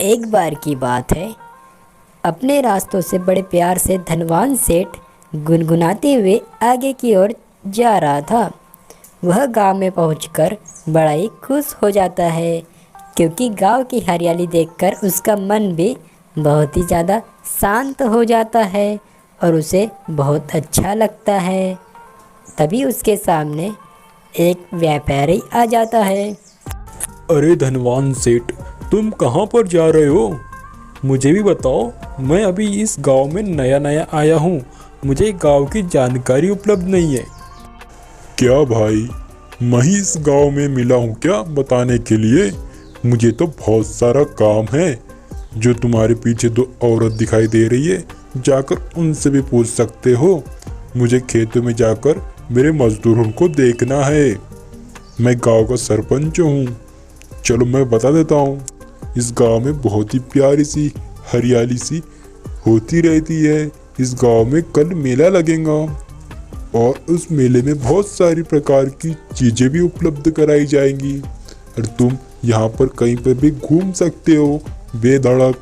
एक बार की बात है, अपने रास्तों से बड़े प्यार से धनवान सेठ गुनगुनाते हुए आगे की ओर जा रहा था। वह गांव में पहुंचकर बड़ा ही खुश हो जाता है, क्योंकि गांव की हरियाली देखकर उसका मन भी बहुत ही ज़्यादा शांत हो जाता है और उसे बहुत अच्छा लगता है। तभी उसके सामने एक व्यापारी आ जाता है। अरे धनवान सेठ, तुम कहाँ पर जा रहे हो? मुझे भी बताओ। मैं अभी इस गांव में नया नया आया हूँ, मुझे गांव की जानकारी उपलब्ध नहीं है। क्या भाई, मैं ही इस गांव में मिला हूँ क्या बताने के लिए? मुझे तो बहुत सारा काम है। जो तुम्हारे पीछे दो औरत दिखाई दे रही है, जाकर उनसे भी पूछ सकते हो। मुझे खेतों में जाकर मेरे मजदूरों को देखना है। मैं गांव का सरपंच हूँ। चलो मैं बता देता हूँ। इस गांव में बहुत ही प्यारी सी हरियाली सी होती रहती है। इस गांव में कल मेला लगेगा और उस मेले में बहुत सारी प्रकार की चीज़ें भी उपलब्ध कराई जाएंगी और तुम यहाँ पर कहीं पर भी घूम सकते हो बेधड़क,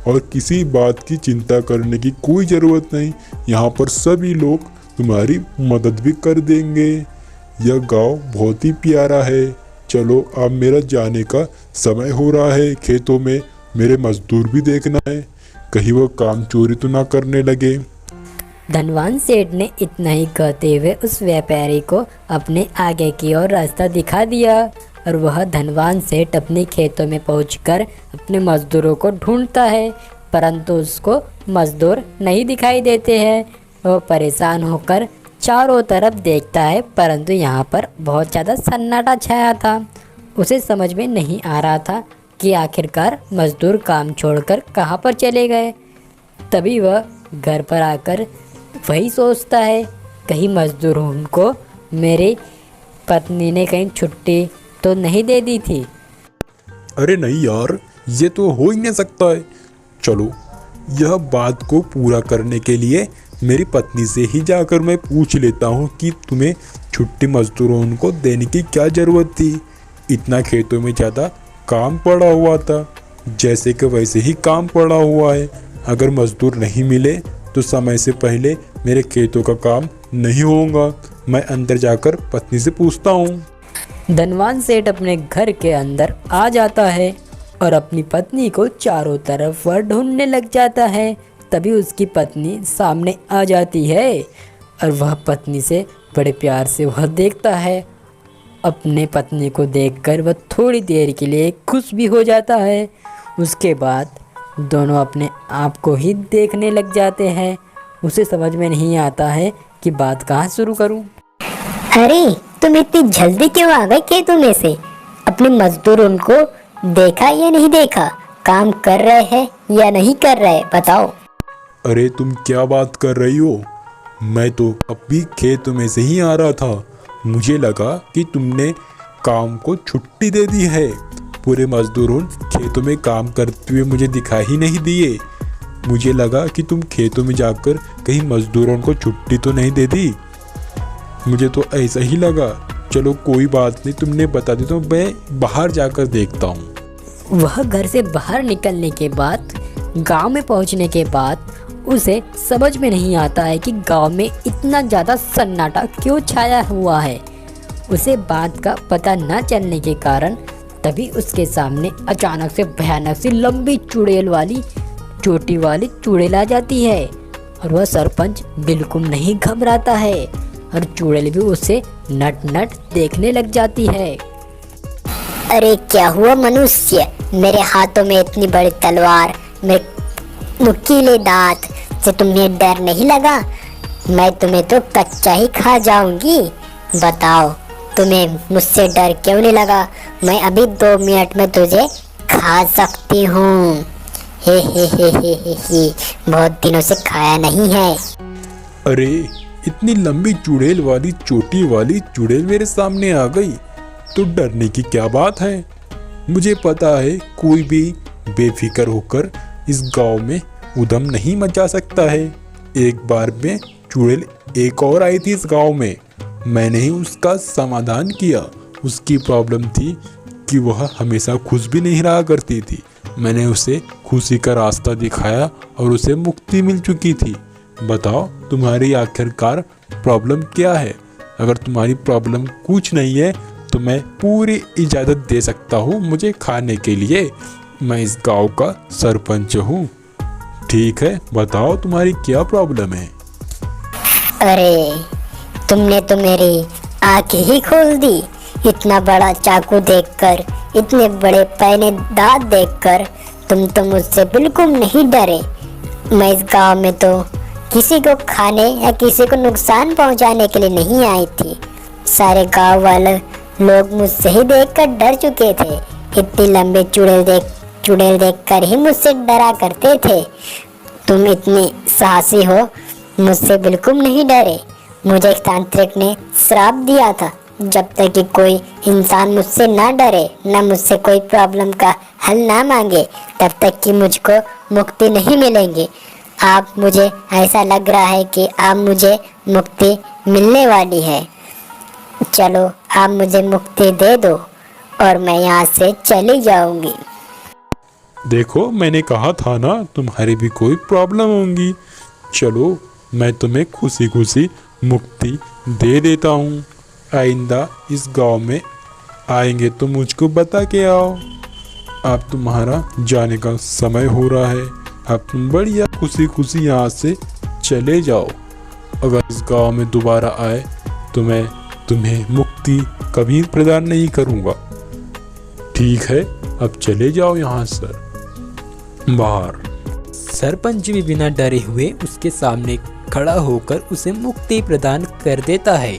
और किसी बात की चिंता करने की कोई ज़रूरत नहीं। यहाँ पर सभी लोग तुम्हारी मदद भी कर देंगे। यह गांव बहुत ही प्यारा है। चलो अब मेरा जाने का समय हो रहा है। खेतों में मेरे मजदूर भी देखना है, कहीं वो काम चोरी तो ना करने लगे। धनवान सेठ ने इतना ही कहते हुए उस व्यापारी को अपने आगे की ओर रास्ता दिखा दिया और वह धनवान सेठ अपने खेतों में पहुंचकर अपने मजदूरों को ढूंढता है, परंतु उसको मजदूर नहीं दिखाई देते हैं। वह परेशान होकर चारों तरफ देखता है, परंतु यहाँ पर बहुत ज़्यादा सन्नाटा छाया था। उसे समझ में नहीं आ रहा था कि आखिरकार मजदूर काम छोड़कर कहाँ पर चले गए। तभी वह घर पर आकर वही सोचता है, कहीं मजदूरों को मेरी पत्नी ने कहीं छुट्टी तो नहीं दे दी थी। अरे नहीं यार, ये तो हो ही नहीं सकता है। चलो, यह बात को पूरा करने के लिए मेरी पत्नी से ही जाकर मैं पूछ लेता हूँ कि तुम्हें छुट्टी मजदूरों को देने की क्या ज़रूरत थी। इतना खेतों में ज़्यादा काम पड़ा हुआ था, जैसे कि वैसे ही काम पड़ा हुआ है। अगर मजदूर नहीं मिले तो समय से पहले मेरे खेतों का काम नहीं होगा। मैं अंदर जाकर पत्नी से पूछता हूँ। धनवान सेठ अपने घर के अंदर आ जाता है और अपनी पत्नी को चारों तरफ वह ढूंढने लग जाता है। तभी उसकी पत्नी सामने आ जाती है और वह पत्नी से बड़े प्यार से वह देखता है। अपने पत्नी को देखकर वह थोड़ी देर के लिए खुश भी हो जाता है। उसके बाद दोनों अपने आप को ही देखने लग जाते हैं। उसे समझ में नहीं आता है कि बात कहाँ शुरू करूँ। अरे तुम इतनी जल्दी क्यों आ गए खेतों में से? अपने मजदूर उनको देखा या नहीं देखा? काम कर रहे हैं या नहीं कर रहे, बताओ। अरे तुम क्या बात कर रही हो? मैं तो अभी खेत में से ही आ रहा था। मुझे लगा कि तुमने काम को छुट्टी दे दी है। पूरे मजदूरों खेतों में काम करते हुए मुझे दिखाई ही नहीं दिए। मुझे लगा कि तुम खेतों में जाकर कहीं मजदूरों को छुट्टी तो नहीं दे दी। मुझे तो ऐसा ही लगा। चलो कोई बात नहीं, तुमने बता दी तो मैं बाहर जाकर देखता हूँ। वह घर से बाहर निकलने के बाद, गांव में पहुंचने के बाद उसे समझ में नहीं आता है कि गांव में इतना ज़्यादा सन्नाटा क्यों छाया हुआ है। उसे बात का पता न चलने के कारण तभी उसके सामने अचानक से भयानक सी लंबी चुड़ैल वाली चोटी वाली चुड़ैल आ जाती है और वह सरपंच बिल्कुल नहीं घबराता है और चुड़ैल भी उसे नट नट देखने लग जाती है। अरे क्या हुआ मनुष्य, मेरे हाथों में इतनी बड़ी तलवार, मेरे नुकीले दांत से तुम्हें डर नहीं लगा? मैं तुम्हें तो कच्चा ही खा जाऊंगी। बताओ तुम्हें मुझसे डर क्यों नहीं लगा? मैं अभी 2 मिनट में तुझे खा सकती हूँ। हे, बहुत दिनों से खाया नहीं है। अरे इतनी लंबी चुड़ैल वाली चोटी वाली चुड़ैल मेरे सामने आ गई तो डरने की क्या बात है। मुझे पता है कोई भी बेफिक्र होकर इस गांव में उधम नहीं मचा सकता है। एक बार में चुड़ैल एक और आई थी इस गांव में, मैंने ही उसका समाधान किया। उसकी प्रॉब्लम थी कि वह हमेशा खुश भी नहीं रहा करती थी मैंने उसे खुशी का रास्ता दिखाया और उसे मुक्ति मिल चुकी थी। बताओ तुम्हारी आखिरकार प्रॉब्लम क्या है? अगर तुम्हारी प्रॉब्लम कुछ नहीं है तो मैं पूरी इजाज़त दे सकता हूँ मुझे खाने के लिए। मैं इस गांव का सरपंच हूँ। ठीक है, बताओ तुम्हारी क्या प्रॉब्लम है? अरे तुमने तो मेरी आंखें ही खोल दी। इतना बड़ा चाकू देखकर, इतने बड़े पैने दांत देखकर तुम तो मुझसे बिल्कुल नहीं डरे। मैं इस गांव में तो किसी को खाने या किसी को नुकसान पहुंचाने के लिए नहीं आई थी। सारे गांव वाले लोग मुझसे ही देखकर डर चुके थे। इतनी लंबी चुड़ैल देखकर ही मुझसे डरा करते थे। तुम इतनी साहसी हो, मुझसे बिल्कुल नहीं डरे। मुझे एक तांत्रिक ने श्राप दिया था, जब तक कि कोई इंसान मुझसे ना डरे, ना मुझसे कोई प्रॉब्लम का हल ना मांगे, तब तक कि मुझको मुक्ति नहीं मिलेंगी। आप मुझे ऐसा लग रहा है कि आप मुझे मुक्ति मिलने वाली है। चलो आप मुझे मुक्ति दे दो और मैं यहाँ से चली जाऊंगी। देखो मैंने कहा था ना तुम्हारी भी कोई प्रॉब्लम होंगी। चलो मैं तुम्हें खुशी खुशी मुक्ति दे देता हूँ। आइंदा इस गांव में आएंगे तो मुझको बता के आओ। अब तुम्हारा जाने का समय हो रहा है। अब तुम बढ़िया खुशी खुशी यहाँ से चले जाओ। अगर इस गांव में दोबारा आए तो मैं तुम्हें मुक्ति कभी प्रदान नहीं करूँगा। ठीक है, अब चले जाओ यहाँ से बाहर। सरपंच भी बिना डरे हुए उसके सामने खड़ा होकर उसे मुक्ति प्रदान कर देता है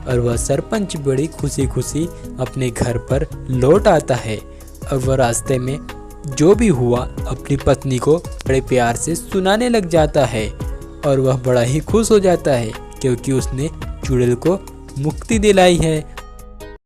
और वह सरपंच बड़ी खुशी खुशी अपने घर पर लौट आता है। और वह रास्ते में जो भी हुआ अपनी पत्नी को बड़े प्यार से सुनाने लग जाता है और वह बड़ा ही खुश हो जाता है क्योंकि उसने चुड़ैल को मुक्ति दिलाई है